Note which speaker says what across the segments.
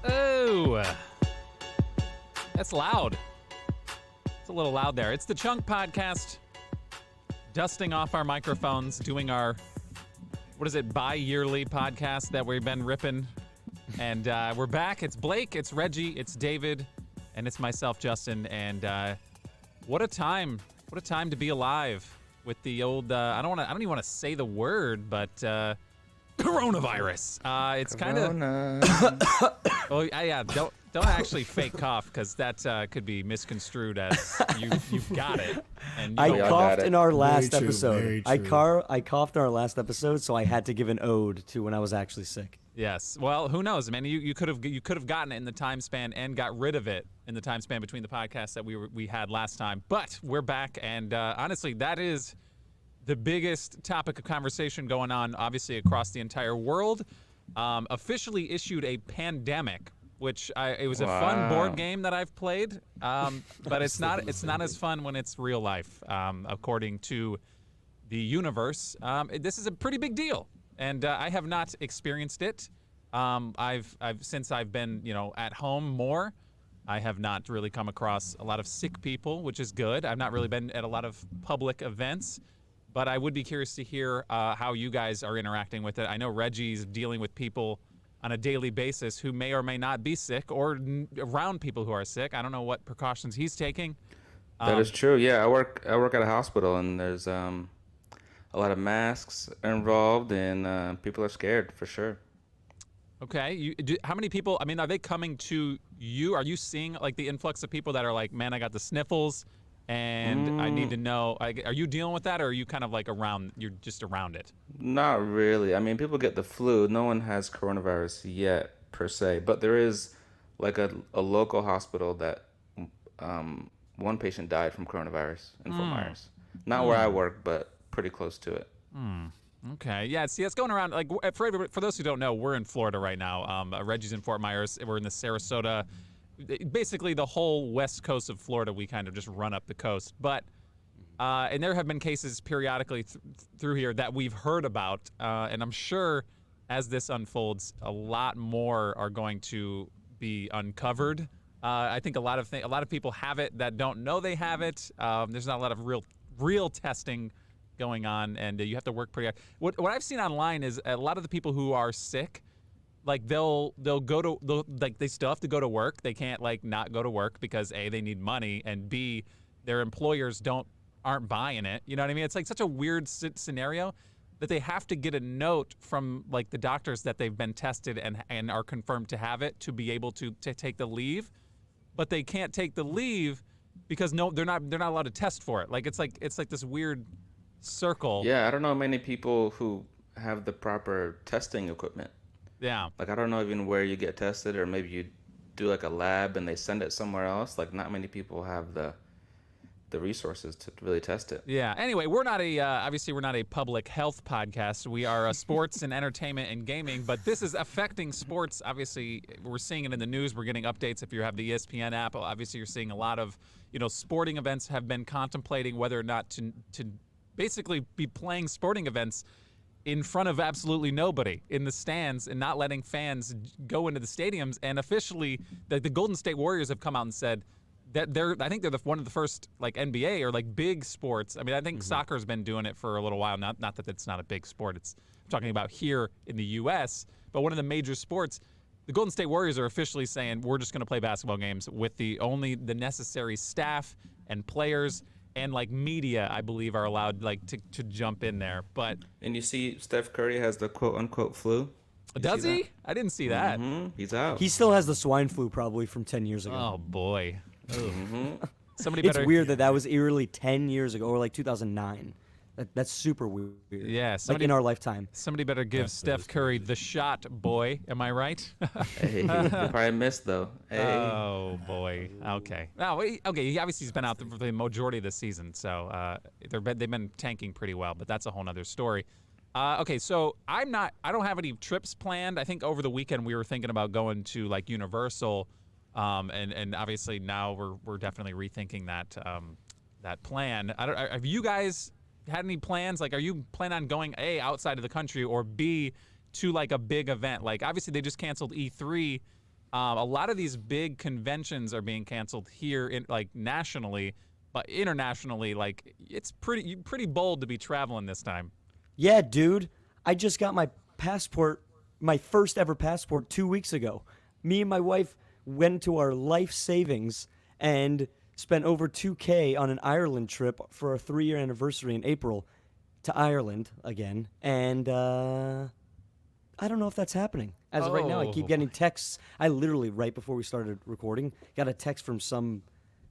Speaker 1: Oh, that's loud. It's a little loud there. It's the Chunk Podcast. Dusting off our microphones, doing our, bi-yearly podcast that we've been ripping. And we're back. It's Blake, it's Regi, it's David, and it's myself, Justin. And what a time to be alive with the old, I don't even want to say the word, but coronavirus. It's kind of, well, yeah, don't actually fake cough, because that could be misconstrued as you've got it. And
Speaker 2: I coughed in our last episode.
Speaker 3: Very true.
Speaker 2: I coughed in our last episode, so I had to give an ode to when I was actually sick.
Speaker 1: Yes. Well, who knows, man? You could have gotten it in the time span and got rid of it in the time span between the podcasts that we had last time. But we're back, and honestly, that is the biggest topic of conversation going on, obviously, across the entire world. Officially issued a pandemic, which it was a fun board game that I've played, but it's not as fun when it's real life, according to the universe. This is a pretty big deal, and I have not experienced it. Since I've been at home more, I have not really come across a lot of sick people, which is good. I've not really been at a lot of public events. But I would be curious to hear how you guys are interacting with it. I know Regi's dealing with people on a daily basis who may or may not be sick, or around people who are sick. I don't know what precautions he's taking.
Speaker 4: That is true. Yeah, I work at a hospital, and there's a lot of masks involved, and people are scared for sure.
Speaker 1: Okay. How many people? I mean, are they coming to you? Are you seeing like the influx of people that are like, man, I got the sniffles, and I need to know, are you dealing with that, or are you kind of like you're just around it?
Speaker 4: Not really. I mean, people get the flu. No one has coronavirus yet, per se. But there is like a local hospital that one patient died from coronavirus in Fort Myers. Not where I work, but pretty close to it.
Speaker 1: Okay. Yeah, see, it's going around. Like, for those who don't know, we're in Florida right now. Regi's in Fort Myers. We're in the Sarasota, basically the whole west coast of Florida. We kind of just run up the coast. But and there have been cases periodically through here that we've heard about, and I'm sure as this unfolds, a lot more are going to be uncovered. I think a lot of people have it that don't know they have it. There's not a lot of real testing going on, and you have to work pretty hard. What I've seen online is a lot of the people who are sick, like they still have to go to work. They can't like not go to work because A, they need money, and B, their employers aren't buying it. You know what I mean? It's like such a weird scenario that they have to get a note from like the doctors that they've been tested and are confirmed to have it to be able to take the leave, but they can't take the leave because they're not allowed to test for it. Like it's like this weird circle.
Speaker 4: Yeah, I don't know many people who have the proper testing equipment.
Speaker 1: Yeah.
Speaker 4: Like, I don't know even where you get tested, or maybe you do like a lab and they send it somewhere else. Like, not many people have the resources to really test it.
Speaker 1: Yeah. Anyway, we're not obviously we're not a public health podcast. We are a sports and entertainment and gaming, but this is affecting sports. Obviously, we're seeing it in the news. We're getting updates if you have the ESPN app. Obviously, you're seeing a lot of, sporting events have been contemplating whether or not to basically be playing sporting events in front of absolutely nobody in the stands and not letting fans go into the stadiums. And officially, the Golden State Warriors have come out and said that I think they're one of the first like NBA or like big sports. I mean, I think soccer's been doing it for a little while. Not that it's not a big sport. I'm talking about here in the U.S., but one of the major sports. The Golden State Warriors are officially saying we're just going to play basketball games with only the necessary staff and players. And like media, I believe, are allowed like to jump in there.
Speaker 4: And you see, Steph Curry has the quote unquote flu.
Speaker 1: Does he? I didn't see that.
Speaker 4: He's out.
Speaker 2: He still has the swine flu probably from 10 years ago.
Speaker 1: Oh boy.
Speaker 2: It's weird that was eerily 10 years ago, or like 2009. That's super weird.
Speaker 1: Yeah,
Speaker 2: like in our lifetime.
Speaker 1: Somebody better give Steph Curry the shot, boy. Am I right?
Speaker 4: Hey, you probably missed though. Hey.
Speaker 1: Oh boy. Okay. Okay. Obviously, he's been out for the majority of the season, so they've been tanking pretty well. But that's a whole other story. Okay, so I don't have any trips planned. I think over the weekend we were thinking about going to like Universal, and obviously now we're definitely rethinking that plan. Have you guys had any plans? Like, are you planning on going A, outside of the country, or B, to like a big event? Like, obviously they just canceled E3 A lot of these big conventions are being canceled here, nationally, but internationally, it's pretty bold to be traveling this time.
Speaker 2: Yeah, dude. I just got my passport, my first ever passport 2 weeks ago. Me and my wife went to our life savings and spent over $2,000 on an Ireland trip for our 3-year anniversary in April to Ireland again. And I don't know if that's happening. As of right now, I keep getting texts. I literally, right before we started recording, got a text from some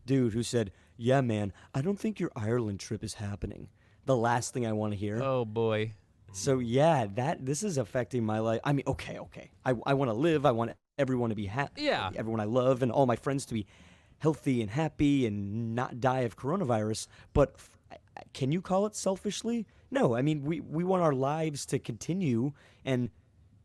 Speaker 2: dude who said, yeah, man, I don't think your Ireland trip is happening. The last thing I want to hear.
Speaker 1: Oh, boy.
Speaker 2: So, yeah, this is affecting my life. I mean, okay. I want to live. I want everyone to be happy.
Speaker 1: Yeah.
Speaker 2: Everyone I love and all my friends to be healthy and happy and not die of coronavirus. But can you call it selfishly? No. I mean, we want our lives to continue. And,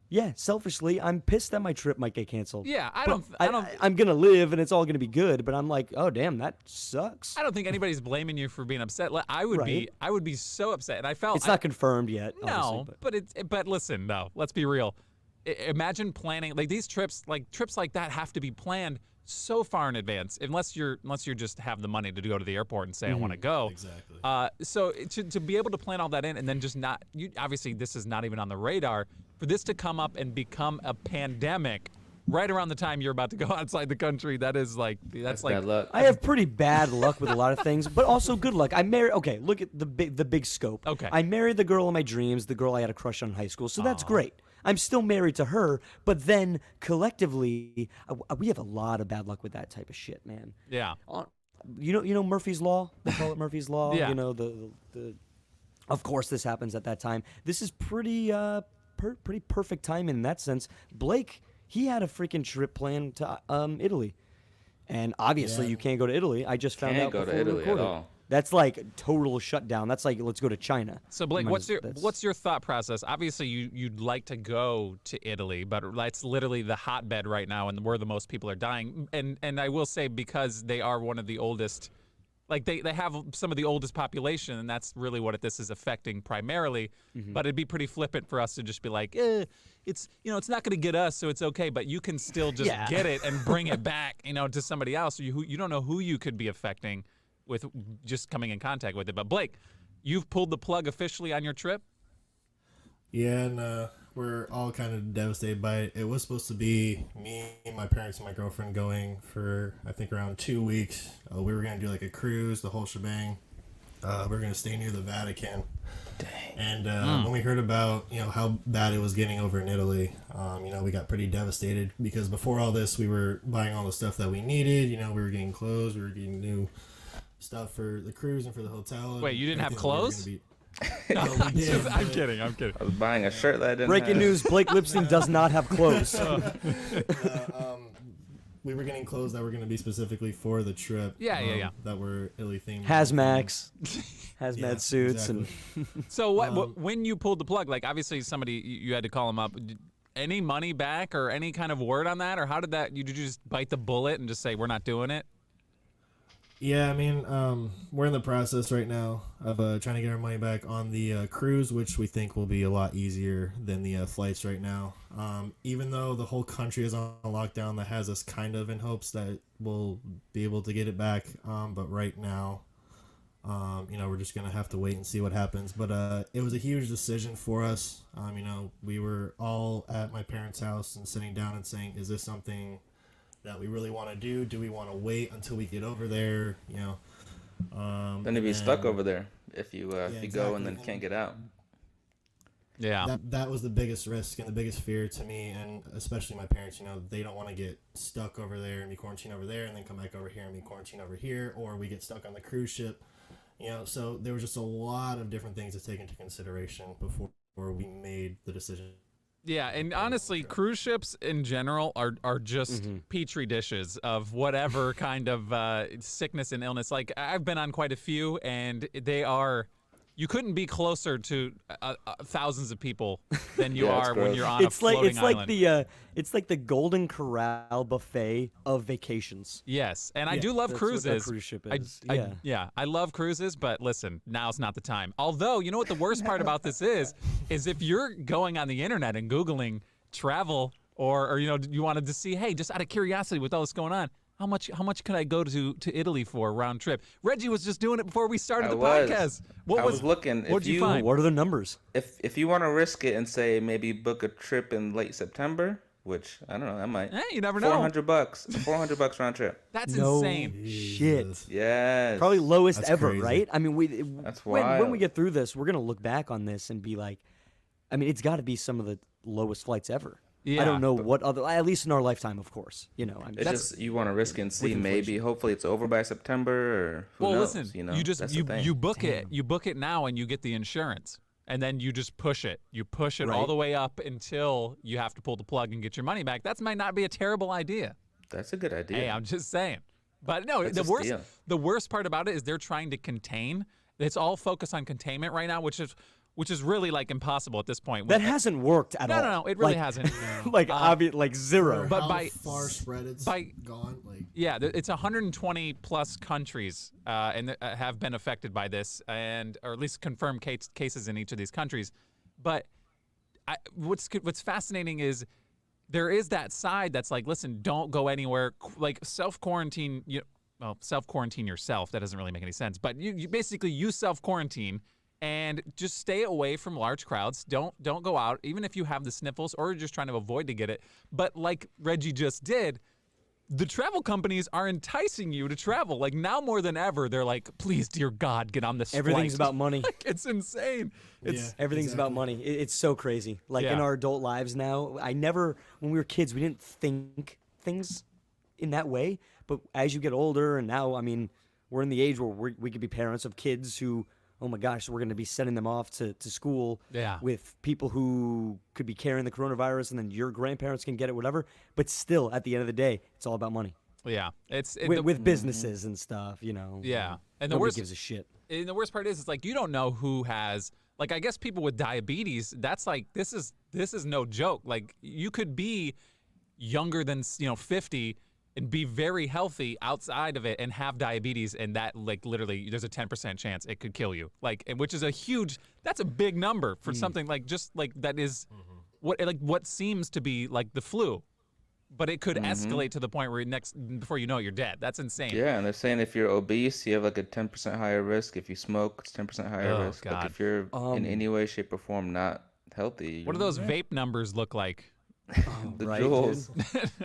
Speaker 2: yeah, selfishly, I'm pissed that my trip might get canceled.
Speaker 1: Yeah,
Speaker 2: I'm going to live and it's all going to be good. But I'm like, oh, damn, that sucks.
Speaker 1: I don't think anybody's blaming you for being upset. I would be so upset. And I felt
Speaker 2: it's not confirmed yet.
Speaker 1: No, but listen, no, let's be real. Imagine planning these trips like that have to be planned so far in advance, unless you just have the money to go to the airport and say I want to go.
Speaker 3: Exactly.
Speaker 1: So to be able to plan all that in and then just not, obviously this is not even on the radar, for this to come up and become a pandemic right around the time you're about to go outside the country, that's
Speaker 4: bad luck.
Speaker 2: I have pretty bad luck with a lot of things, but also good luck. Okay, look at the big scope.
Speaker 1: Okay.
Speaker 2: I married the girl of my dreams, the girl I had a crush on in high school, so that's great. I'm still married to her, but then collectively, we have a lot of bad luck with that type of shit, man.
Speaker 1: Yeah.
Speaker 2: You know Murphy's Law? They call it Murphy's Law.
Speaker 1: Yeah.
Speaker 2: You know, of course this happens at that time. This is pretty perfect time in that sense. Blake, he had a freaking trip planned to Italy. And obviously you can't go to Italy. I just found out
Speaker 4: Can't go
Speaker 2: before
Speaker 4: to
Speaker 2: we
Speaker 4: Italy at
Speaker 2: recorded.
Speaker 4: all.
Speaker 2: That's like total shutdown. That's like let's go to China.
Speaker 1: So Blake, what's your thought process? Obviously, you'd like to go to Italy, but that's literally the hotbed right now, and where the most people are dying. And I will say, because they are one of the oldest, they have some of the oldest population, and that's really what this is affecting primarily.
Speaker 2: Mm-hmm.
Speaker 1: But it'd be pretty flippant for us to just be like, it's not going to get us, so it's okay. But you can still just get it and bring it back, to somebody else. You don't know who you could be affecting with just coming in contact with it. But Blake, you've pulled the plug officially on your trip?
Speaker 3: Yeah, and we're all kind of devastated by it. It was supposed to be me, my parents, and my girlfriend going for, I think, around 2 weeks. We were going to do a cruise, the whole shebang. We were going to stay near the Vatican.
Speaker 4: Dang.
Speaker 3: And when we heard about, how bad it was getting over in Italy, we got pretty devastated because before all this, we were buying all the stuff that we needed. We were getting clothes, we were getting new stuff for the cruise and for the hotel.
Speaker 1: Wait, you didn't have clothes?
Speaker 3: No, we did.
Speaker 1: I'm kidding.
Speaker 4: I was buying a shirt that I didn't
Speaker 2: Breaking
Speaker 4: have.
Speaker 2: news: Blake Lipstein does not have clothes.
Speaker 3: We were getting clothes that were going to be specifically for the trip.
Speaker 1: Yeah.
Speaker 3: That were Italy themed.
Speaker 2: Hazmat suits
Speaker 3: exactly.
Speaker 2: and.
Speaker 1: So when you pulled the plug, obviously somebody, you had to call them up. Any money back or any kind of word on that? Or how did that, did you just bite the bullet and just say, we're not doing it?
Speaker 3: Yeah, I mean, we're in the process right now of trying to get our money back on the cruise, which we think will be a lot easier than the flights right now. Even though the whole country is on lockdown, that has us kind of in hopes that we'll be able to get it back. But right now, we're just going to have to wait and see what happens. But it was a huge decision for us. We were all at my parents' house and sitting down and saying, is this something that we really want to do? Do we want to wait until we get over there?
Speaker 4: Then you'd be stuck over there if you go and then can't get out.
Speaker 1: Yeah.
Speaker 3: That was the biggest risk and the biggest fear to me, and especially my parents. They don't want to get stuck over there and be quarantined over there and then come back over here and be quarantined over here, or we get stuck on the cruise ship. So there was just a lot of different things to take into consideration before we made the decision.
Speaker 1: Yeah, and honestly, cruise ships in general are just petri dishes of whatever kind of sickness and illness. I've been on quite a few, and they are. You couldn't be closer to thousands of people than you are when you're on a floating island.
Speaker 2: It's like the Golden Corral buffet of vacations.
Speaker 1: Yes, and I do love
Speaker 2: That's
Speaker 1: cruises.
Speaker 2: what that cruise ship is.
Speaker 1: I love cruises, but listen, now's not the time. Although, what the worst part about this is if you're going on the internet and Googling travel or you know, you wanted to see, hey, just out of curiosity with all this going on, how much could I go to Italy for a round trip? Reggie was just doing it before we started the podcast.
Speaker 4: I was looking.
Speaker 1: What'd you find?
Speaker 2: What are the numbers?
Speaker 4: If you want to risk it and say maybe book a trip in late September, which I don't know, I might.
Speaker 1: Hey, you never know.
Speaker 4: $400. $400 round trip.
Speaker 1: That's
Speaker 2: No
Speaker 1: insane.
Speaker 2: shit.
Speaker 4: Yes.
Speaker 2: Probably lowest
Speaker 3: That's
Speaker 2: ever,
Speaker 3: crazy.
Speaker 2: right? I mean,
Speaker 4: That's
Speaker 2: when
Speaker 4: wild.
Speaker 2: we get through this, we're gonna look back on this and be like, I mean, it's got to be some of the lowest flights ever.
Speaker 1: Yeah,
Speaker 2: I don't know what other, at least in our lifetime, of course. You know, I mean,
Speaker 4: It's just you want to risk it and see.
Speaker 2: with inflation.
Speaker 4: Maybe hopefully it's over by September or who
Speaker 1: Well,
Speaker 4: knows,
Speaker 1: listen,
Speaker 4: you know.
Speaker 1: you just
Speaker 4: That's the thing.
Speaker 1: you book it. You book it now, and you get the insurance, and then you just push it. You push it all
Speaker 2: Right.
Speaker 1: the way up until you have to pull the plug and get your money back. That might not be a terrible idea.
Speaker 4: That's a good idea.
Speaker 1: Hey, I'm just saying. But no,
Speaker 4: That's
Speaker 1: the
Speaker 4: a
Speaker 1: worst
Speaker 4: steal.
Speaker 1: the worst part about it is they're trying to contain. It's all focused on containment right now, which is really like impossible at this point.
Speaker 2: that hasn't worked at all.
Speaker 1: No, it really
Speaker 2: Like-
Speaker 1: hasn't.
Speaker 2: like obvious, like zero.
Speaker 1: But
Speaker 3: How
Speaker 1: by-
Speaker 3: far spread it's
Speaker 1: by-
Speaker 3: gone. Like
Speaker 1: Yeah, it's 120 plus countries and have been affected by this, and or at least confirmed cases in each of these countries. But what's fascinating is there is that side that's like, listen, don't go anywhere. Like self quarantine. Self quarantine yourself. That doesn't really make any sense. But you basically self quarantine. And just stay away from large crowds. Don't go out, even if you have the sniffles or you're just trying to avoid to get it. But like Reggie just did, the travel companies are enticing you to travel. Like now more than ever, they're like, please, dear God, get on this
Speaker 2: Everything's
Speaker 1: flight.
Speaker 2: about money.
Speaker 1: Like, it's insane. It's
Speaker 2: Everything's about
Speaker 3: exactly.
Speaker 2: money. It's so crazy. Like in
Speaker 1: Yeah.
Speaker 2: our adult lives now, when we were kids, we didn't think things in that way. But as you get older, and now, I mean, we're in the age where we could be parents of kids who, oh my gosh, we're going to be sending them off to school
Speaker 1: Yeah.
Speaker 2: with people who could be carrying the coronavirus, and then your grandparents can get it, whatever. But still, at the end of the day, it's all about money.
Speaker 1: yeah.
Speaker 2: With businesses and stuff, you know.
Speaker 1: Yeah. And the
Speaker 2: Nobody
Speaker 1: worst
Speaker 2: gives a shit.
Speaker 1: And the worst part is, it's like you don't know who has. Like I guess people with diabetes. That's like this is no joke. Like you could be younger than 50 and be very healthy outside of it and have diabetes, and that like literally there's a 10% chance it could kill you. Like, and which is that's a big number for something like just like that is what seems to be like the flu. But it could escalate to the point where before you know it, you're dead. That's insane.
Speaker 4: Yeah, and they're saying if you're obese, you have like a 10% higher risk. If you smoke, it's 10% higher
Speaker 1: Oh,
Speaker 4: risk.
Speaker 1: God.
Speaker 4: Like if you're in any way, shape, or form not healthy,
Speaker 1: What do those vape numbers look like?
Speaker 4: the
Speaker 2: Right,
Speaker 4: jewels?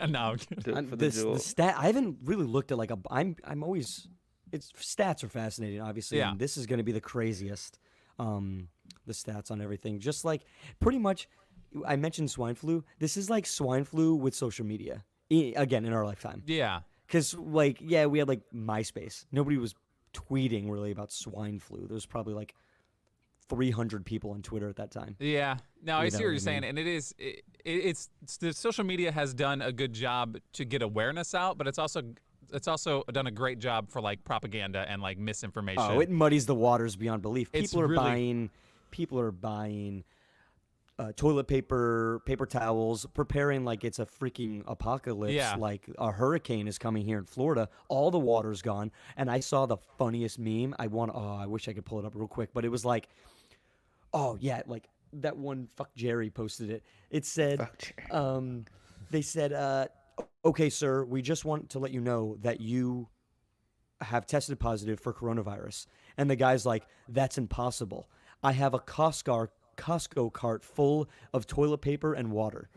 Speaker 1: No, I'm kidding.
Speaker 4: Do it
Speaker 2: I'm-
Speaker 4: for the
Speaker 2: the
Speaker 4: jewels.
Speaker 2: stat. I haven't really looked at like I'm always. It's stats are fascinating, obviously.
Speaker 1: Yeah.
Speaker 2: And this is going to be the craziest. The stats on everything, just like pretty much. I mentioned swine flu. This is like swine flu with social media. Again, in our lifetime.
Speaker 1: Yeah.
Speaker 2: Because we had like MySpace. Nobody was tweeting really about swine flu. There was probably like 300 people on Twitter at that time.
Speaker 1: Yeah. No, I
Speaker 2: You
Speaker 1: see
Speaker 2: know
Speaker 1: what
Speaker 2: what
Speaker 1: you're
Speaker 2: I
Speaker 1: saying,
Speaker 2: mean?
Speaker 1: and it's the social media has done a good job to get awareness out, but it's also done a great job for like propaganda and like misinformation.
Speaker 2: Oh, it muddies the waters beyond belief.
Speaker 1: It's
Speaker 2: People are
Speaker 1: really-
Speaker 2: buying toilet paper, paper towels, preparing like it's a freaking apocalypse.
Speaker 1: Yeah.
Speaker 2: Like a hurricane is coming here in Florida. All the water's gone. And I saw the funniest meme. I wish I could pull it up real quick, but it was like, oh yeah, like that one. Fuck Jerry posted it. It said,
Speaker 4: Fuck Jerry.
Speaker 2: they said, okay, sir, we just want to let you know that you have tested positive for coronavirus. And the guy's like, that's impossible. I have a Costco cart full of toilet paper and water.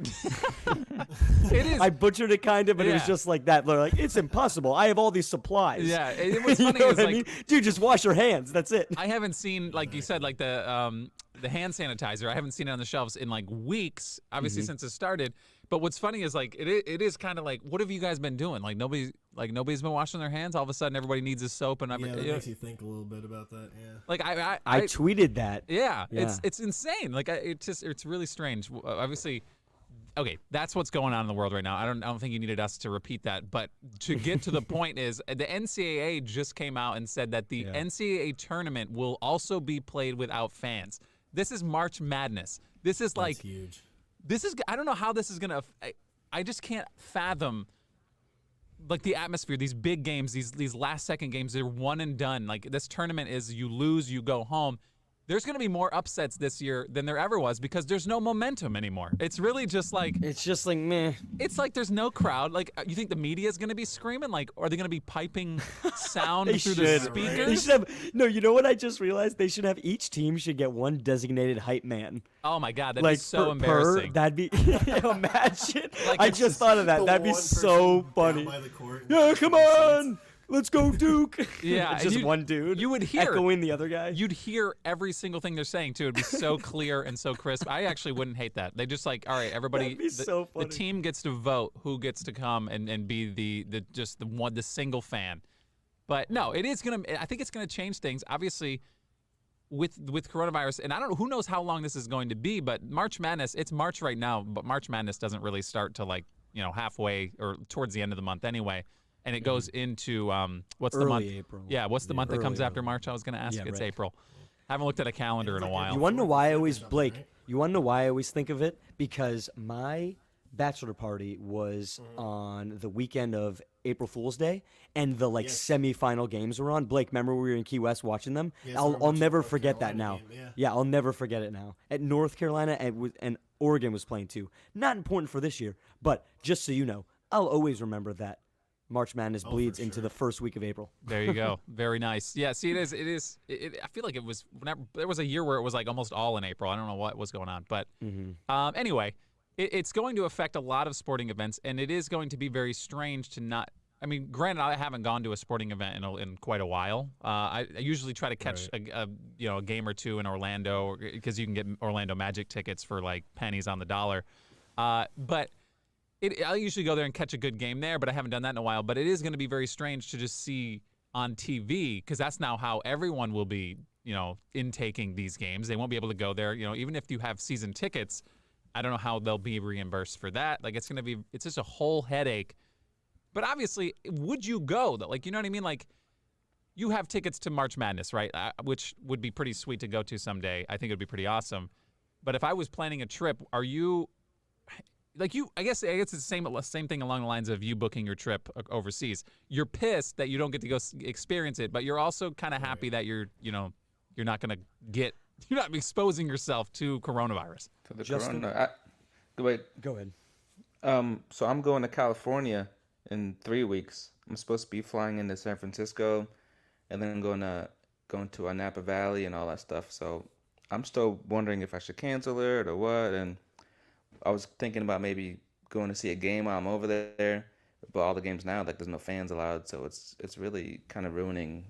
Speaker 1: It is.
Speaker 2: I butchered it kind of, but it was
Speaker 1: Yeah.
Speaker 2: just like that. They're like, it's impossible. I have all these supplies.
Speaker 1: Yeah, and what's
Speaker 2: You
Speaker 1: funny
Speaker 2: know
Speaker 1: is,
Speaker 2: what I
Speaker 1: like-
Speaker 2: mean? Dude, just wash your hands. That's it.
Speaker 1: I haven't seen, like you said, like the hand sanitizer. I haven't seen it on the shelves in like weeks, obviously since it started. But what's funny is like it is kind of like, what have you guys been doing? Like nobody's been washing their hands. All of a sudden, everybody needs a soap and
Speaker 3: yeah,
Speaker 1: everything.
Speaker 3: that makes you think a little bit about that. Yeah.
Speaker 1: Like
Speaker 2: I
Speaker 1: I
Speaker 2: tweeted that.
Speaker 1: yeah,
Speaker 2: Yeah.
Speaker 1: it's insane. Like it's really strange. Obviously, okay, that's what's going on in the world right now. I don't think you needed us to repeat that, but to get to the point is the NCAA just came out and said that the NCAA tournament will also be played without fans. This is March Madness. This is like
Speaker 3: That's huge.
Speaker 1: I don't know how this is gonna. I just can't fathom. Like the atmosphere, these big games, these last second games, they're one and done. Like this tournament is, you lose, you go home. there's going to be more upsets this year than there ever was because there's no momentum anymore. It's really just like
Speaker 2: It's just like meh.
Speaker 1: it's like there's no crowd. Like you think the media is going to be screaming? Like are they going to be piping sound
Speaker 2: They
Speaker 1: through the
Speaker 2: should.
Speaker 1: speakers?
Speaker 2: They should have. No, you know what I just realized? They should have each team should get one designated hype man.
Speaker 1: Oh my god, that'd
Speaker 2: Like
Speaker 1: be so
Speaker 2: per,
Speaker 1: embarrassing.
Speaker 2: that'd be imagine.
Speaker 1: Like,
Speaker 2: I
Speaker 1: it's
Speaker 2: just
Speaker 1: just
Speaker 2: thought of that.
Speaker 3: The
Speaker 2: That'd be
Speaker 3: one
Speaker 2: so
Speaker 3: person down
Speaker 2: funny.
Speaker 3: by the court and
Speaker 2: Yeah,
Speaker 3: just
Speaker 2: come
Speaker 3: in the seats.
Speaker 2: on. Let's go, Duke.
Speaker 1: Yeah,
Speaker 2: It's
Speaker 1: and
Speaker 2: just one dude.
Speaker 1: you would hear
Speaker 2: echoing the other guy.
Speaker 1: You'd hear every single thing they're saying too. It'd be so clear and so crisp. I actually wouldn't hate that. They just like, all right, everybody.
Speaker 2: That'd be so
Speaker 1: the
Speaker 2: funny.
Speaker 1: team gets to vote who gets to come and be the single fan. But no, it is gonna. I think it's gonna change things. Obviously, with coronavirus, and I don't know who knows how long this is going to be. But March Madness, it's March right now, but March Madness doesn't really start till like halfway or towards the end of the month anyway. And it goes into what's the
Speaker 2: Early
Speaker 1: month?
Speaker 2: April.
Speaker 1: Yeah, what's the month that comes
Speaker 2: Early
Speaker 1: after March? I was going to ask.
Speaker 2: Yeah,
Speaker 1: It's
Speaker 2: right.
Speaker 1: April. Haven't looked at a calendar in a while.
Speaker 2: You want to know why I always Blake?
Speaker 3: right?
Speaker 2: You want to know why I always think of it? Because my bachelor party was on the weekend of April Fool's Day, and the
Speaker 3: Yes.
Speaker 2: semifinal games were on. Blake, remember we were in Key West watching them?
Speaker 3: Yes,
Speaker 2: I'll
Speaker 3: we're watching
Speaker 2: never
Speaker 3: North
Speaker 2: forget that
Speaker 3: Carolina
Speaker 2: now.
Speaker 3: game, yeah.
Speaker 2: I'll never forget it now. At North Carolina and Oregon was playing too. Not important for this year, but just so you know, I'll always remember that March Madness bleeds into
Speaker 3: sure.
Speaker 2: the first week of April.
Speaker 1: There you go. Very nice. Yeah. See, it is. I feel like it was. There was a year where it was like almost all in April. I don't know what was going on, but anyway, it's going to affect a lot of sporting events, and it is going to be very strange to not. I mean, granted, I haven't gone to a sporting event in quite a while. I usually try to catch a game or two in Orlando because you can get Orlando Magic tickets for like pennies on the dollar. But I usually go there and catch a good game there, but I haven't done that in a while. But it is going to be very strange to just see on TV because that's now how everyone will be, intaking these games. They won't be able to go there. Even if you have season tickets, I don't know how they'll be reimbursed for that. Like it's just a whole headache. But obviously, would you go though? Like, you know what I mean? Like, you have tickets to March Madness, right? Which would be pretty sweet to go to someday. I think it would be pretty awesome. But if I was planning a trip, are you? I guess it's the same thing along the lines of you booking your trip overseas. You're pissed that you don't get to go experience it, but you're also kind of happy that you're not exposing yourself to coronavirus.
Speaker 4: To the
Speaker 2: Justin?
Speaker 4: corona. Wait.
Speaker 2: Go ahead.
Speaker 4: So I'm going to California in 3 weeks. I'm supposed to be flying into San Francisco, and then going to Napa Valley and all that stuff. So I'm still wondering if I should cancel it or what. And I was thinking about maybe going to see a game while I'm over there, but all the games now, like there's no fans allowed, so it's really kind of ruining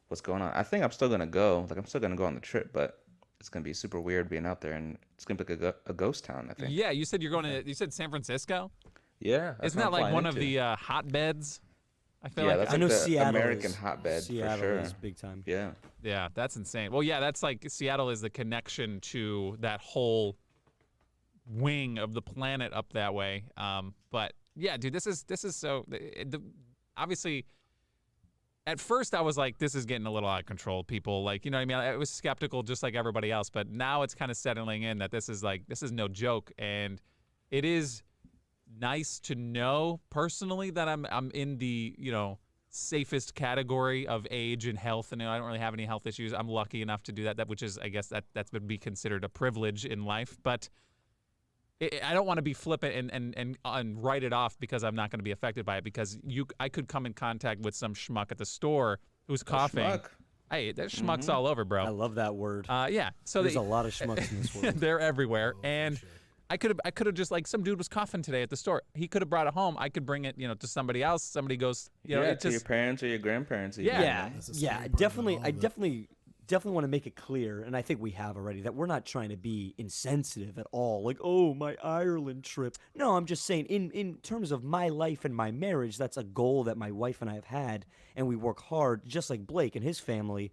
Speaker 4: what's going on. I think I'm still gonna go. Like I'm still gonna go on the trip, but it's gonna be super weird being out there, and it's gonna be like a ghost town. I think.
Speaker 1: Yeah, you said you're going to. You said San Francisco.
Speaker 4: Yeah. that's
Speaker 1: Isn't
Speaker 4: what
Speaker 1: that
Speaker 4: I'm
Speaker 1: like
Speaker 4: flying
Speaker 1: one of
Speaker 4: into.
Speaker 1: the hotbeds? I feel
Speaker 4: Yeah,
Speaker 1: like
Speaker 4: that's
Speaker 2: I
Speaker 4: like
Speaker 2: know
Speaker 4: the
Speaker 2: Seattle
Speaker 4: American
Speaker 2: is,
Speaker 4: hotbed
Speaker 2: Seattle
Speaker 4: for sure.
Speaker 2: is big time.
Speaker 4: Yeah.
Speaker 1: Yeah, that's insane. Well, yeah, that's like Seattle is the connection to that whole wing of the planet up that way. But yeah, dude, this is so obviously. At first, I was like, this is getting a little out of control. People, like, you know what I mean? I was skeptical just like everybody else. But now it's kind of settling in that this is no joke. And it is nice to know personally that I'm in the, safest category of age and health. And I don't really have any health issues. I'm lucky enough to do that, which is, I guess, that would be considered a privilege in life. But I don't want to be flippant and write it off because I'm not going to be affected by it because I could come in contact with some schmuck at the store who's coughing.
Speaker 4: Schmuck.
Speaker 1: Hey, there's schmucks all over, bro.
Speaker 2: I love that word.
Speaker 1: Yeah. So
Speaker 2: There's a lot of schmucks in this world.
Speaker 1: they're everywhere, and I could have just like some dude was coughing today at the store. He could have brought it home. I could bring it, to somebody else. Somebody goes,
Speaker 4: Yeah,
Speaker 1: it
Speaker 4: to your
Speaker 1: just
Speaker 4: parents or your grandparents. Even,
Speaker 1: Yeah.
Speaker 2: Yeah,
Speaker 3: That's the
Speaker 2: yeah,
Speaker 3: scary part about
Speaker 2: definitely.
Speaker 3: all
Speaker 2: I
Speaker 3: of it.
Speaker 2: definitely want to make it clear, and I think we have already, that we're not trying to be insensitive at all. Like, oh, my Ireland trip. No, I'm just saying, in terms of my life and my marriage, that's a goal that my wife and I have had, and we work hard, just like Blake and his family,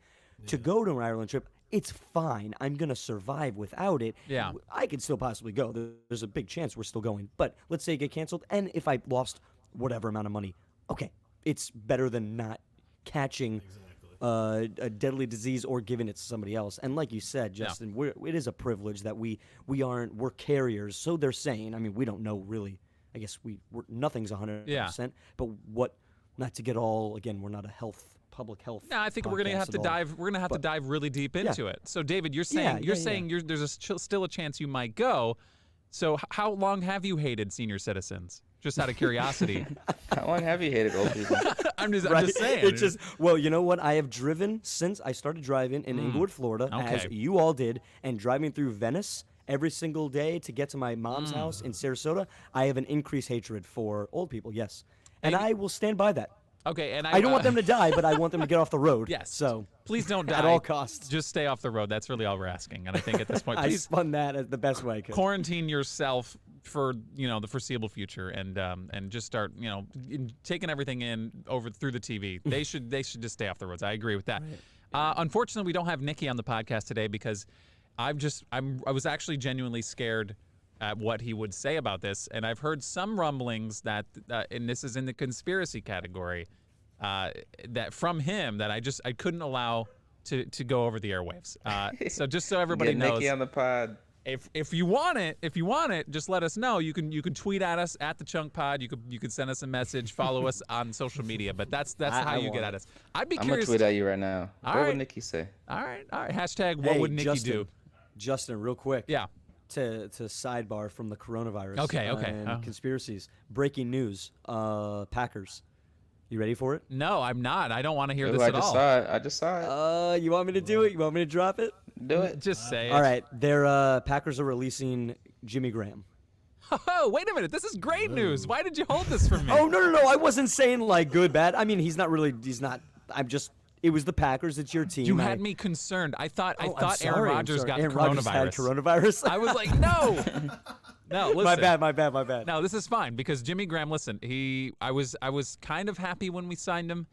Speaker 2: to go to an Ireland trip. It's fine. I'm gonna survive without it.
Speaker 1: Yeah.
Speaker 2: I could still possibly go. There's a big chance we're still going. But let's say it get canceled, and if I lost whatever amount of money, okay, it's better than not catching a deadly disease or giving it to somebody else. And like you said, Justin, it is a privilege that we're carriers. So they're saying. I mean, we don't know really. I guess nothing's 100%.
Speaker 1: Yeah.
Speaker 2: But not to get all, again, we're not a health public health.
Speaker 1: No, I think we're gonna have to dive. We're gonna have to dive really deep into it. So, David, you're saying there's still a chance you might go. So, how long have you hated senior citizens? Just out of curiosity.
Speaker 4: How long have you hated old people?
Speaker 1: I'm just saying.
Speaker 2: It's just, well, you know what? I have driven since I started driving in Inglewood, Florida, as you all did, and driving through Venice every single day to get to my mom's house in Sarasota. I have an increased hatred for old people. Yes, and I will stand by that.
Speaker 1: Okay, and
Speaker 2: I don't want them to die, but I want them to get off the road.
Speaker 1: Yes.
Speaker 2: So
Speaker 1: please don't die
Speaker 2: at all costs.
Speaker 1: Just stay off the road. That's really all we're asking. And I think at this point,
Speaker 2: I
Speaker 1: please
Speaker 2: spun that as the best way I could.
Speaker 1: quarantine yourself for the foreseeable future, and just start taking everything in through the TV. They should just stay off the roads. I agree with that. Right. Unfortunately, we don't have Nikki on the podcast today because I was actually genuinely scared at what he would say about this, and I've heard some rumblings that, and this is in the conspiracy category, that from him that I couldn't allow to go over the airwaves. So just so everybody
Speaker 4: Get
Speaker 1: knows,
Speaker 4: Nikki on the pod.
Speaker 1: if you want it, just let us know. You can tweet at us at the Chunk Pod. You could send us a message, follow us on social media. But that's how you get at us. I'd be curious.
Speaker 4: I'm gonna tweet at you right now. What would Nikki say?
Speaker 1: All right. Hashtag what would Nikki do?
Speaker 2: Justin, real quick.
Speaker 1: Yeah.
Speaker 2: To sidebar from the coronavirus.
Speaker 1: Okay.
Speaker 2: And conspiracies. Breaking news. Packers. You ready for it?
Speaker 1: No, I'm not. I don't want to hear this
Speaker 4: I
Speaker 1: at
Speaker 4: just
Speaker 1: all.
Speaker 4: saw it. I just saw it.
Speaker 2: You want me to do it? You want me to drop it?
Speaker 4: Do it.
Speaker 1: Just say it.
Speaker 2: All right. Their Packers are releasing Jimmy Graham.
Speaker 1: Oh, wait a minute. This is great news. Why did you hold this from me?
Speaker 2: Oh, no. I wasn't saying like good, bad. I mean, he's not. I'm just. It was the Packers. It's your team.
Speaker 1: You had me concerned. I thought
Speaker 2: I'm
Speaker 1: Aaron
Speaker 2: sorry,
Speaker 1: Rodgers got
Speaker 2: Aaron
Speaker 1: coronavirus.
Speaker 2: Rodgers had coronavirus.
Speaker 1: I was like, no. No, listen.
Speaker 2: My bad.
Speaker 1: No, this is fine because Jimmy Graham. Listen, I was kind of happy when we signed him,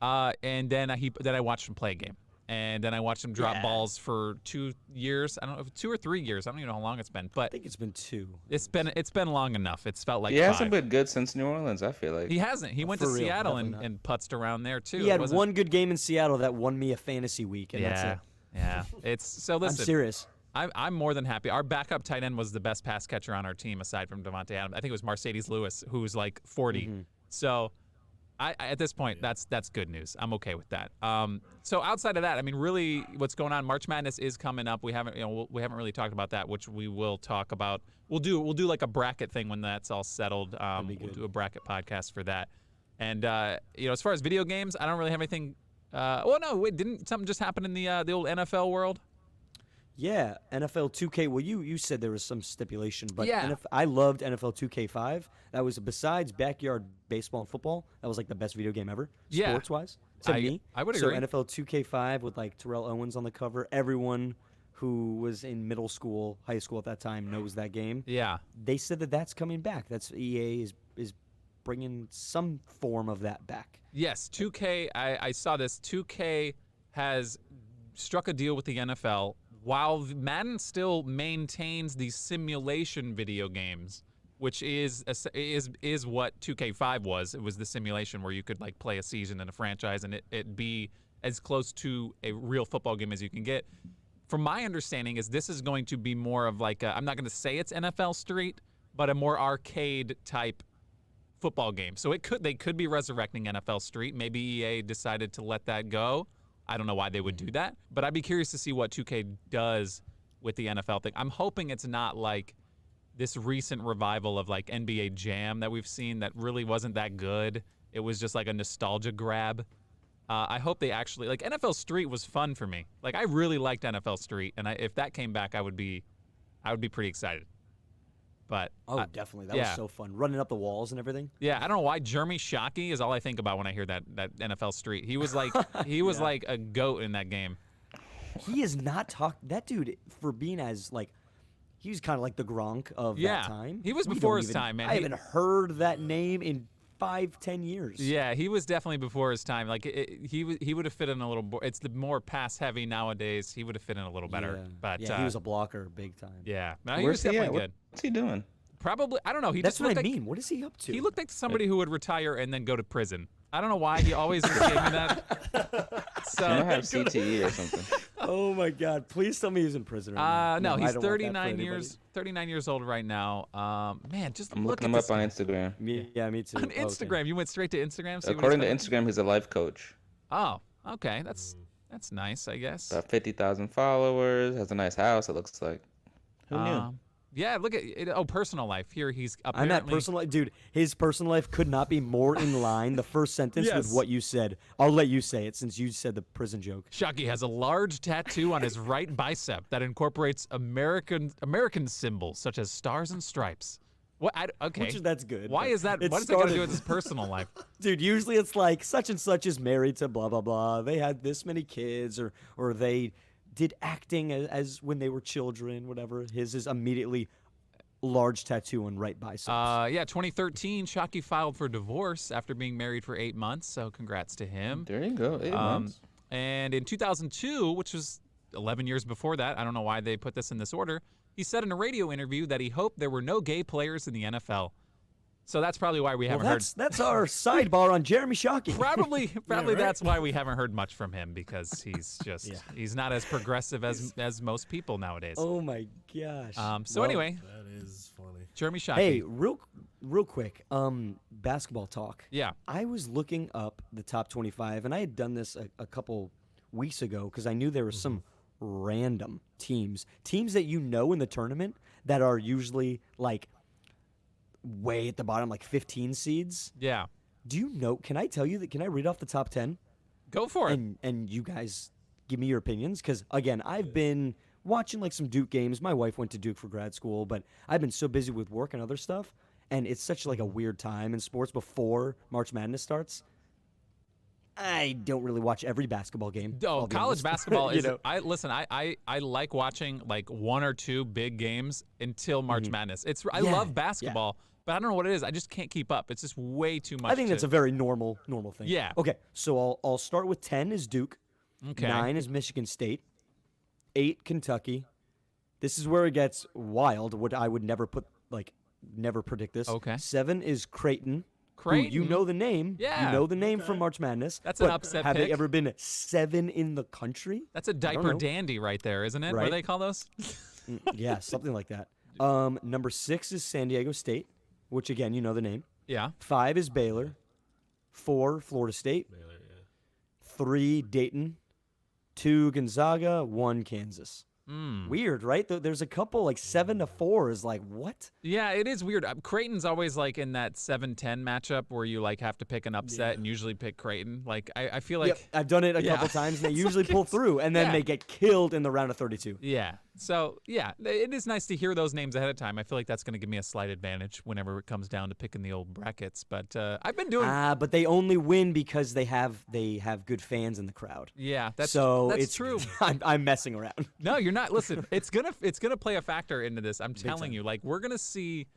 Speaker 1: and then I watched him play a game, and then I watched him drop balls for 2 years. I don't know if 2 or 3 years. I don't even know how long it's been, but
Speaker 2: I think it's been 2.
Speaker 1: It's been long enough. It's felt like
Speaker 4: He
Speaker 1: 5.
Speaker 4: hasn't been good since New Orleans. I feel like
Speaker 1: He hasn't. He went to
Speaker 2: For real,
Speaker 1: Seattle
Speaker 2: definitely
Speaker 1: and putzed around there too.
Speaker 2: He had one good game in Seattle that won me a fantasy week, and that's it.
Speaker 1: Yeah. It's so. Listen,
Speaker 2: I'm serious.
Speaker 1: I'm more than happy. Our backup tight end was the best pass catcher on our team aside from Devontae Adams. I think it was Mercedes Lewis, who was like 40. So, I at this point, that's good news. I'm okay with that. So outside of that, I mean, really, what's going on? March Madness is coming up. We haven't really talked about that, which we will talk about. We'll do like a bracket thing when that's all settled. We'll do a bracket podcast for that. And as far as video games, I don't really have anything. Well, no, wait, didn't something just happen in the old NFL world?
Speaker 2: Yeah, NFL 2K. Well, you said there was some stipulation, but
Speaker 1: Yeah.
Speaker 2: I loved NFL 2K5. That was, besides backyard baseball and football, that was like the best video game ever,
Speaker 1: Yeah.
Speaker 2: sports-wise, to me.
Speaker 1: I would
Speaker 2: so
Speaker 1: agree.
Speaker 2: NFL 2K5 with like Terrell Owens on the cover. Everyone who was in middle school, high school at that time knows that game.
Speaker 1: Yeah.
Speaker 2: They said that's coming back. That's EA is bringing some form of that back.
Speaker 1: Yes, 2K. I saw this. 2K has struck a deal with the NFL. While Madden still maintains the simulation video games, which is what 2K5 was. It was the simulation where you could like play a season in a franchise and it be as close to a real football game as you can get. From my understanding, this is going to be more of like I'm not going to say it's NFL Street, but a more arcade type football game. So they could be resurrecting NFL Street. Maybe EA decided to let that go. I don't know why they would do that, but I'd be curious to see what 2K does with the NFL thing. I'm hoping it's not like this recent revival of like NBA Jam that we've seen that really wasn't that good. It was just like a nostalgia grab. I hope they actually like NFL Street was fun for me. Like I really liked NFL Street, and if that came back, I would be pretty excited. But
Speaker 2: Definitely. That was so fun. Running up the walls and everything.
Speaker 1: Yeah, I don't know why Jeremy Shockey is all I think about when I hear that NFL Street. He was like like a goat in that game.
Speaker 2: He is not that dude for being as like he was kind of like the Gronk of that time.
Speaker 1: He was
Speaker 2: We
Speaker 1: before
Speaker 2: don't
Speaker 1: his
Speaker 2: even-
Speaker 1: time, man.
Speaker 2: I haven't heard that name in 5-10 years.
Speaker 1: Yeah, he was definitely before his time. Like he would have fit in a little. It's the more pass heavy nowadays. He would have fit in a little better.
Speaker 2: Yeah.
Speaker 1: But
Speaker 2: yeah, he was a blocker big time.
Speaker 1: yeah, no, he
Speaker 4: Where's
Speaker 1: was
Speaker 4: he at?
Speaker 1: definitely good.
Speaker 4: What's he doing?
Speaker 1: Probably, I don't know. He
Speaker 2: That's
Speaker 1: just
Speaker 2: what
Speaker 1: looked
Speaker 2: I
Speaker 1: like,
Speaker 2: mean. What is he up to?
Speaker 1: He looked like somebody who would retire and then go to prison. I don't know why he always gave me that. So
Speaker 4: I have CTE or something.
Speaker 2: Oh my God! Please tell me he's in prison right now.
Speaker 1: no,
Speaker 2: I
Speaker 1: he's
Speaker 2: don't want that for
Speaker 1: 39
Speaker 2: anybody.
Speaker 1: years. 39 years old right now. Man, just
Speaker 4: I'm
Speaker 1: look
Speaker 4: looking
Speaker 1: at
Speaker 4: him
Speaker 1: this
Speaker 4: up on Instagram.
Speaker 2: Yeah, me too.
Speaker 1: on
Speaker 2: Okay.
Speaker 1: Instagram. You went straight to Instagram. See what
Speaker 4: According
Speaker 1: he's
Speaker 4: to
Speaker 1: done?
Speaker 4: Instagram, he's a life coach.
Speaker 1: Oh, okay. That's nice, I guess.
Speaker 4: About 50,000 followers. Has a nice house. It looks like. Who knew?
Speaker 1: Yeah, look at it. Oh, personal life. Here he's
Speaker 2: I'm
Speaker 1: apparently.
Speaker 2: at personal life. Dude, his personal life could not be more in line, the first sentence,
Speaker 1: Yes.
Speaker 2: with what you said. I'll let you say it since you said the prison joke.
Speaker 1: Shockey has a large tattoo on his right bicep that incorporates American symbols such as stars and stripes. What? Okay.
Speaker 2: That's good.
Speaker 1: Why
Speaker 2: but
Speaker 1: is that?
Speaker 2: it
Speaker 1: What does that got to do
Speaker 2: started-
Speaker 1: with his personal life?
Speaker 2: Dude, usually it's like such and such is married to blah, blah, blah. They had this many kids, or they did acting as when they were children, whatever. His is immediately large tattoo on right bicep.
Speaker 1: Yeah, 2013, Shockey filed for divorce after being married for 8 months. So congrats to him.
Speaker 4: There you go. 8 months.
Speaker 1: And in 2002, which was 11 years before that, I don't know why they put this in this order, he said in a radio interview that he hoped there were no gay players in the NFL. So that's probably why we haven't heard.
Speaker 2: That's our sidebar on Jeremy Shockey.
Speaker 1: Probably
Speaker 3: right.
Speaker 1: that's why we haven't heard much from him, because he's just he's not as progressive as most people nowadays.
Speaker 2: Oh my gosh.
Speaker 1: So
Speaker 2: Well,
Speaker 1: anyway,
Speaker 3: That is funny.
Speaker 1: Jeremy Shockey.
Speaker 2: Hey, real quick, basketball talk.
Speaker 1: Yeah.
Speaker 2: I was looking up the top 25, and I had done this a couple weeks ago because I knew there were some random teams that you know in the tournament that are usually like way at the bottom, like 15 seeds.
Speaker 1: Yeah.
Speaker 2: Do you know? Can I tell you that? Can I read off the top 10?
Speaker 1: Go for it.
Speaker 2: And you guys give me your opinions, because again, I've been watching like some Duke games. My wife went to Duke for grad school, but I've been so busy with work and other stuff, and it's such like a weird time in sports before March Madness starts. I don't really watch every basketball game.
Speaker 1: Oh,
Speaker 2: I'll be
Speaker 1: college
Speaker 2: honest.
Speaker 1: basketball
Speaker 2: You
Speaker 1: is.
Speaker 2: know?
Speaker 1: I like watching like one or two big games until March Madness. I
Speaker 2: Yeah,
Speaker 1: love basketball, but I don't know what it is. I just can't keep up. It's just way too much.
Speaker 2: I think that's a very normal thing.
Speaker 1: Yeah.
Speaker 2: Okay, so I'll start with 10 is Duke.
Speaker 1: Okay.
Speaker 2: 9 is Michigan State. 8 Kentucky. This is where it gets wild. What I would never predict this.
Speaker 1: Okay.
Speaker 2: 7 is Creighton. who
Speaker 1: Creighton.
Speaker 2: you know the name.
Speaker 1: Yeah.
Speaker 2: You know the name from March Madness.
Speaker 1: That's an
Speaker 2: but
Speaker 1: upset
Speaker 2: have
Speaker 1: pick.
Speaker 2: they ever been 7 in the country?
Speaker 1: That's a
Speaker 2: don't
Speaker 1: diaper
Speaker 2: know.
Speaker 1: dandy right there, isn't it? What do
Speaker 2: Right?
Speaker 1: they call those?
Speaker 2: Yeah, something like that. Number 6 is San Diego State, which again, you know the name.
Speaker 1: Yeah.
Speaker 2: 5 is Baylor. 4, Florida State. 3, Dayton. 2, Gonzaga. 1, Kansas. Weird, right? There's a couple, like 7 to 4 is like, what?
Speaker 1: Yeah, it is weird. Creighton's always like in that 7-10 matchup where you like have to pick an upset and usually pick Creighton. Like I feel like
Speaker 2: Yep, I've done it a couple times, and they usually pull through, and then
Speaker 1: Yeah.
Speaker 2: they get killed in the round of 32.
Speaker 1: Yeah. So, yeah, it is nice to hear those names ahead of time. I feel like that's going to give me a slight advantage whenever it comes down to picking the old brackets. But I've been doing.
Speaker 2: But they only win because they have good fans in the crowd.
Speaker 1: Yeah, that's
Speaker 2: it's
Speaker 1: true.
Speaker 2: I'm messing around.
Speaker 1: No, you're not. Listen, it's gonna play a factor into this. I'm telling you. Like, we're gonna see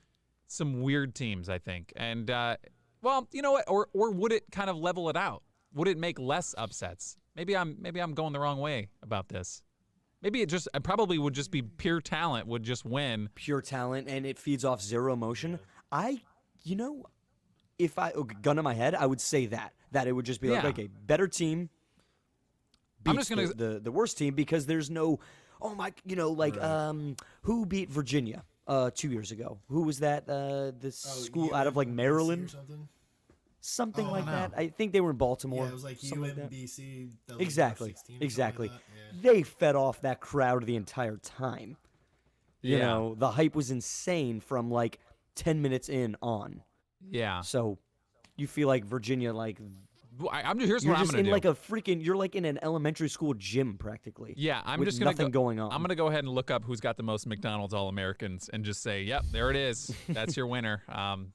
Speaker 1: some weird teams, I think. And well, you know what? Or would it kind of level it out? Would it make less upsets? Maybe I'm going the wrong way about this. Maybe it probably would just be pure talent would just win.
Speaker 2: Pure talent, and it feeds off zero emotion. If I gun in my head, I would say that it would just be like,
Speaker 1: Yeah.
Speaker 2: okay, better team
Speaker 1: I'm
Speaker 2: beats
Speaker 1: just gonna-
Speaker 2: the worst team, because there's no, oh my, who beat Virginia 2 years ago? Who was that? The school out of like Maryland, something like that. I think they were in Baltimore.
Speaker 3: Yeah, it was like
Speaker 2: something like that.
Speaker 3: UMBC. that was
Speaker 2: Exactly,
Speaker 3: 16 or something
Speaker 2: exactly.
Speaker 3: like that.
Speaker 2: They fed off that crowd the entire time. You
Speaker 1: Yeah.
Speaker 2: know, the hype was insane from like 10 minutes in on.
Speaker 1: Yeah.
Speaker 2: So you feel like Virginia, like
Speaker 1: Here's
Speaker 2: you're
Speaker 1: what I'm
Speaker 2: just
Speaker 1: gonna
Speaker 2: in
Speaker 1: do.
Speaker 2: like you're like in an elementary school gym practically.
Speaker 1: Yeah, I'm
Speaker 2: with
Speaker 1: just gonna
Speaker 2: nothing going on.
Speaker 1: I'm gonna go ahead and look up who's got the most McDonald's All-Americans and just say, "Yep, there it is. That's your winner.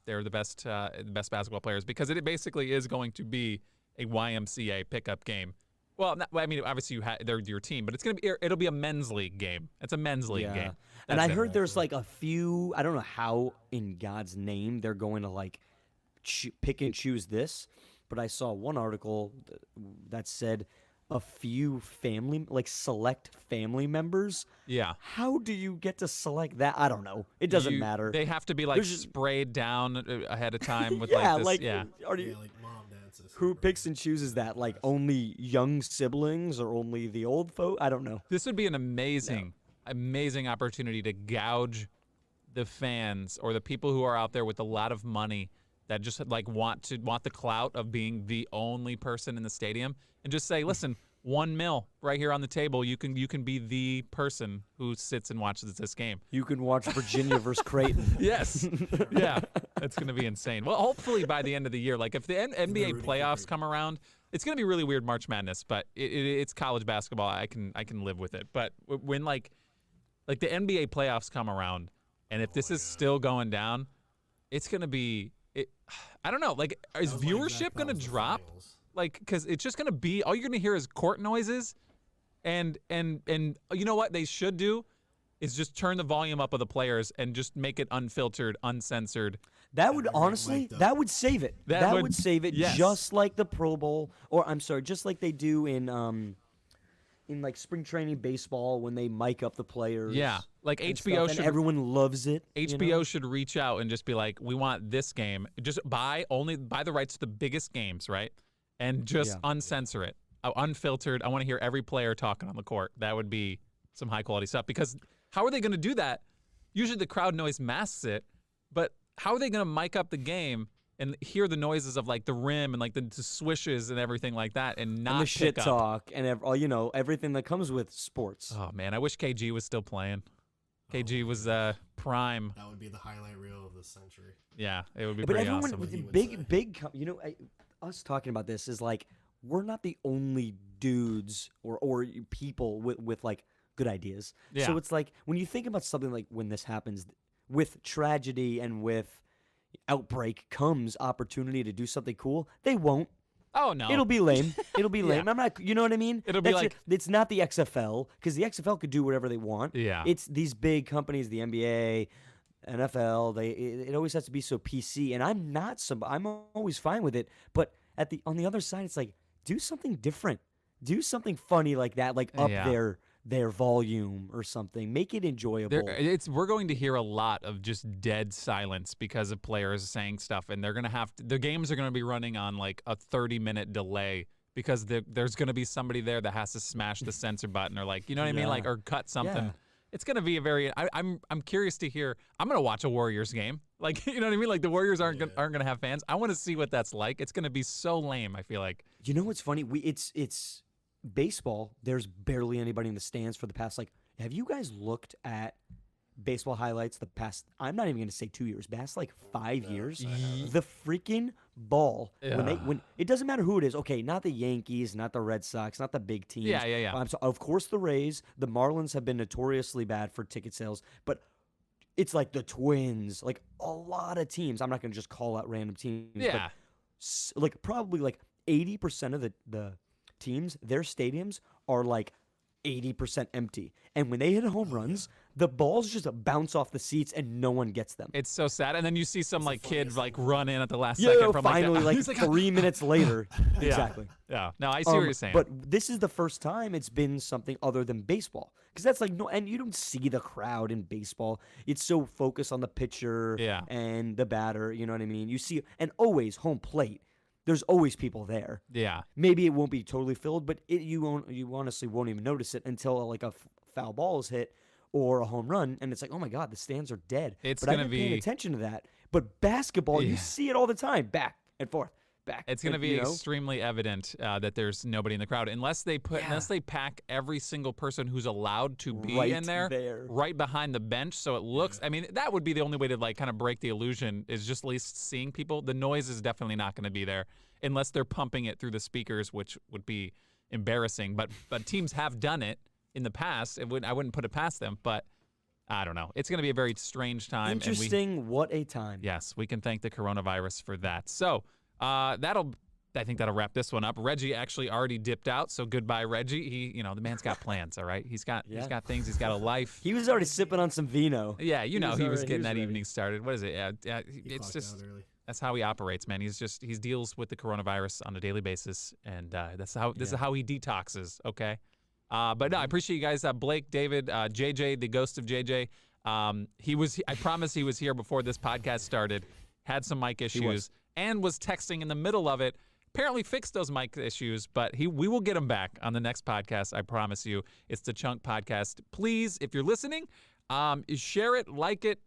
Speaker 1: They're the best basketball players," because it basically is going to be a YMCA pickup game. Well, I mean, obviously they're your team, but it'll be a men's league game. It's a men's league game.
Speaker 2: And I
Speaker 1: That's it.
Speaker 2: heard there's like a few. I don't know how in God's name they're going to like pick and choose this, but I saw one article that said a few select family members.
Speaker 1: Yeah.
Speaker 2: How do you get to select that? I don't know. It doesn't matter.
Speaker 1: They have to be like
Speaker 2: There's just-
Speaker 1: sprayed down ahead of time with
Speaker 2: yeah,
Speaker 1: like this.
Speaker 2: are you,
Speaker 3: Yeah, like mom dances.
Speaker 2: who picks and chooses that? Like only young siblings or only the old folk? I don't know.
Speaker 1: This would be an amazing opportunity to gouge the fans or the people who are out there with a lot of money that just like want the clout of being the only person in the stadium, and just say, listen, $1 million right here on the table. You can be the person who sits and watches this game.
Speaker 2: You can watch Virginia versus Creighton.
Speaker 1: Yes. Yeah. That's going to be insane. Well, hopefully by the end of the year, like if the NBA playoffs come around, it's going to be really weird March Madness, but it's college basketball. I can live with it. But when like the NBA playoffs come around, and if this is still going down, it's going to be I don't know. Like, is viewership going to drop? Like, because it's just going to be, all you're going to hear is court noises. And you know what they should do is just turn the volume up of the players and just make it unfiltered, uncensored.
Speaker 2: That would honestly, that would save it. That would save it,
Speaker 1: yes.
Speaker 2: Just like the Pro Bowl, or I'm sorry, just like they do in like spring training baseball when they mic up the players.
Speaker 1: Yeah, like
Speaker 2: and
Speaker 1: HBO
Speaker 2: stuff,
Speaker 1: should.
Speaker 2: and everyone loves it.
Speaker 1: HBO should reach out and just be like, we want this game. Just buy the rights to the biggest games, right? And just uncensor it, unfiltered. I want to hear every player talking on the court. That would be some high quality stuff. Because how are they going to do that? Usually the crowd noise masks it, but how are they going to mic up the game and hear the noises of like the rim and like the swishes and everything like that, and not
Speaker 2: And the shit
Speaker 1: pick up?
Speaker 2: talk and everything that comes with sports.
Speaker 1: Oh man, I wish KG was still playing. KG was prime.
Speaker 3: That would be the highlight reel of the century.
Speaker 1: Yeah, it would be
Speaker 2: But
Speaker 1: pretty
Speaker 2: everyone,
Speaker 1: awesome.
Speaker 2: with the
Speaker 3: He would
Speaker 2: big, us talking about this is like, we're not the only dudes or people with like good ideas.
Speaker 1: Yeah.
Speaker 2: So it's like, when you think about something like when this happens, with tragedy and with outbreak comes opportunity to do something cool. They won't.
Speaker 1: Oh no,
Speaker 2: It'll be lame. It'll be lame.
Speaker 1: Yeah.
Speaker 2: I'm not. You know what I mean?
Speaker 1: It'll be like-
Speaker 2: it's not the XFL, because the XFL could do whatever they want.
Speaker 1: Yeah.
Speaker 2: It's these big companies, the NBA, NFL. It always has to be so PC, and I'm always fine with it. But on the other side, it's like, do something different. Do something funny like that, like up
Speaker 1: Yeah.
Speaker 2: their volume or something. Make it enjoyable.
Speaker 1: We're going to hear a lot of just dead silence because of players saying stuff, and they're going to the games are going to be running on like a 30-minute delay because there's going to be somebody there that has to smash the censor button, or like, you know what I mean, like, or cut something.
Speaker 2: Yeah.
Speaker 1: It's going to be I'm curious to hear. I'm going to watch a Warriors game. Like, you know what I mean? Like, the Warriors aren't going to have fans. I want to see what that's like. It's going to be so lame, I feel like.
Speaker 2: You know what's funny? It's baseball. There's barely anybody in the stands for the past, like, have you guys looked at baseball highlights the past, I'm not even going to say 2 years, past like 5 years? The freaking ball, when it doesn't matter who it is. Okay, not the Yankees, not the Red Sox, not the big teams.
Speaker 1: Yeah.
Speaker 2: Of course the Rays, the Marlins have been notoriously bad for ticket sales, but it's like the Twins, like a lot of teams. I'm not going to just call out random teams.
Speaker 1: Yeah.
Speaker 2: But like probably like 80% of the teams, their stadiums are like 80% empty. And when they hit home runs, the balls just bounce off the seats and no one gets them.
Speaker 1: It's so sad. And then you see some like kid like run in at the last
Speaker 2: Yeah,
Speaker 1: second from
Speaker 2: finally,
Speaker 1: like,
Speaker 2: like 3 minutes later.
Speaker 1: Yeah.
Speaker 2: Exactly.
Speaker 1: Yeah. No, I see what you're saying.
Speaker 2: But this is the first time it's been something other than baseball. Because that's like, no, and you don't see the crowd in baseball. It's so focused on the pitcher and the batter, you know what I mean? You see, and always home plate. There's always people there.
Speaker 1: Yeah.
Speaker 2: Maybe it won't be totally filled, but you honestly won't even notice it until like a foul ball is hit or a home run, and it's like, oh my God, the stands are dead.
Speaker 1: It's
Speaker 2: but I've
Speaker 1: gonna
Speaker 2: been paying
Speaker 1: be-
Speaker 2: attention to that. But basketball, you see it all the time, back and forth, back.
Speaker 1: It's going to
Speaker 2: and,
Speaker 1: be
Speaker 2: you know?
Speaker 1: extremely evident that there's nobody in the crowd unless they pack every single person who's allowed to be
Speaker 2: Right
Speaker 1: in there right behind the bench, so it looks. I mean, that would be the only way to like kind of break the illusion, is just at least seeing people. The noise is definitely not going to be there unless they're pumping it through the speakers, which would be embarrassing. But teams have done it in the past. I wouldn't put it past them, but I don't know. It's going to be a very strange time.
Speaker 2: Interesting. What a time.
Speaker 1: Yes, we can thank the coronavirus for that. So I think that'll wrap this one up. Regi actually already dipped out, so goodbye, Regi. The man's got plans. All right, he's got things. He's got a life.
Speaker 2: He was already sipping on some vino.
Speaker 1: Yeah, he was getting that
Speaker 2: ready.
Speaker 1: evening started. What is it? It's just that's how he operates, man. He deals with the coronavirus on a daily basis, and this is how he detoxes. Okay. But no, I appreciate you guys. Blake, David, JJ, the ghost of JJ. I promise he was here before this podcast started. Had some mic issues and was texting in the middle of it. Apparently fixed those mic issues, but we will get him back on the next podcast. I promise you. It's the Chunk Podcast. Please, if you're listening, Share it, like it,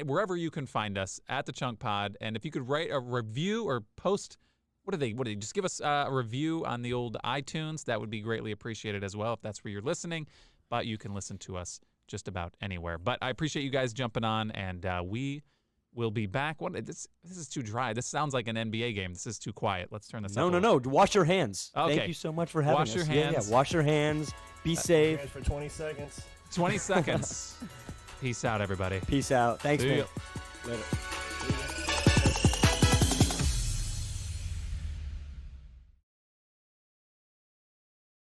Speaker 1: wherever you can find us at the Chunk Pod. And if you could write a review or post, what do they just give us a review on the old iTunes? That would be greatly appreciated as well if that's where you're listening. But you can listen to us just about anywhere. But I appreciate you guys jumping on, and we will be back. This is too dry. This sounds like an NBA game. This is too quiet. Let's turn this up.
Speaker 2: No. Wash your hands.
Speaker 1: Okay.
Speaker 2: Thank you so much for having us.
Speaker 1: Wash your hands.
Speaker 2: Yeah, wash your hands. Be safe.
Speaker 3: For 20 seconds.
Speaker 1: 20 seconds. Peace out, everybody.
Speaker 2: Peace out. Thanks,
Speaker 1: See
Speaker 2: man.
Speaker 1: ya.
Speaker 2: Later.